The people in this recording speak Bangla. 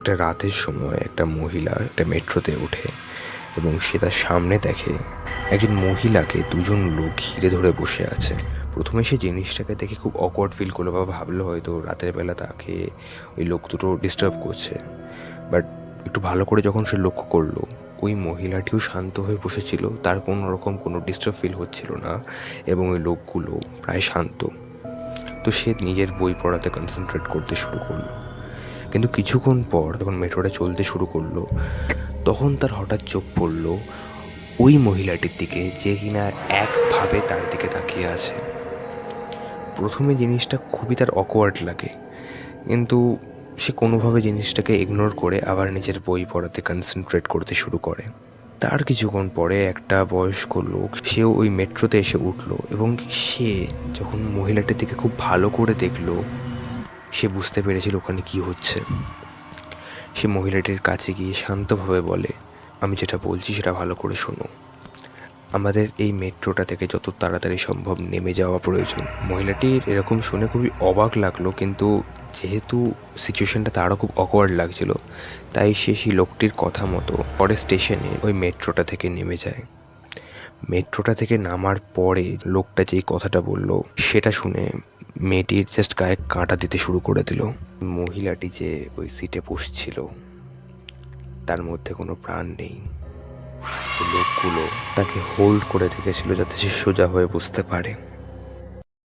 একটা রাতের সময় একটা মহিলা একটা মেট্রোতে ওঠে এবং সে তার সামনে দেখে একজন মহিলাকে দুজন লোক ঘিরে ধরে বসে আছে। প্রথমে সে জিনিসটাকে দেখে খুব অকওয়ার্ড ফিল করলো বা ভাবলো হয়তো রাতের বেলা তাকে ওই লোক দুটো ডিস্টার্ব করছে। বাট একটু ভালো করে যখন সে লক্ষ্য করলো, ওই মহিলাটিও শান্ত হয়ে বসেছিল, তার কোনো রকম কোনো ডিস্টার্ব ফিল হচ্ছিল না এবং ওই লোকগুলো প্রায় শান্ত। তো সে নিজের বই পড়াতে কনসেন্ট্রেট করতে শুরু করলো। কিন্তু কিছুক্ষণ পর যখন মেট্রোটা চলতে শুরু করলো, তখন তার হঠাৎ চোখ পড়ল ওই মহিলাটির দিকে, যে কিনা একভাবে তার দিকে তাকিয়ে আছে। প্রথমে জিনিসটা খুবই তার অকওয়ার্ড লাগে, কিন্তু সে কোনোভাবে জিনিসটাকে ইগনোর করে আবার নিজের বই পড়াতে কনসেন্ট্রেট করতে শুরু করে। তার কিছুক্ষণ পরে একটা বয়স্ক লোক সেও ওই মেট্রোতে এসে উঠলো এবং সে যখন মহিলাটির দিকে খুব ভালো করে দেখলো, সে বুঝতে পেরেছিল ওখানে কি হচ্ছে। সে মহিলাটির কাছে গিয়ে শান্তভাবে বলে, আমি যেটা বলছি সেটা ভালো করে শোনো, আমাদের এই মেট্রোটা থেকে যত তাড়াতাড়ি সম্ভব নেমে যাওয়া প্রয়োজন। মহিলাটির এরকম শুনে খুবই অবাক লাগলো, কিন্তু যেহেতু সিচুয়েশনটা তারও খুব অকওয়ার্ড লাগছিল, তাই সে সেই লোকটির কথা মতো পরে স্টেশনে ওই মেট্রোটা থেকে নেমে যায়। মেট্রোটা থেকে নামার পরে লোকটা যেই কথাটা বলল সেটা শুনে মেয়েটির জাস্ট গায়ে কাঁটা দিতে শুরু করে দিল। মহিলাটি যে ওই সিটে বসছিল তার মধ্যে কোনো প্রাণ নেই। লোকগুলো তাকে হোল্ড করে রেখেছিল যাতে সে সোজা হয়ে বসতে পারে।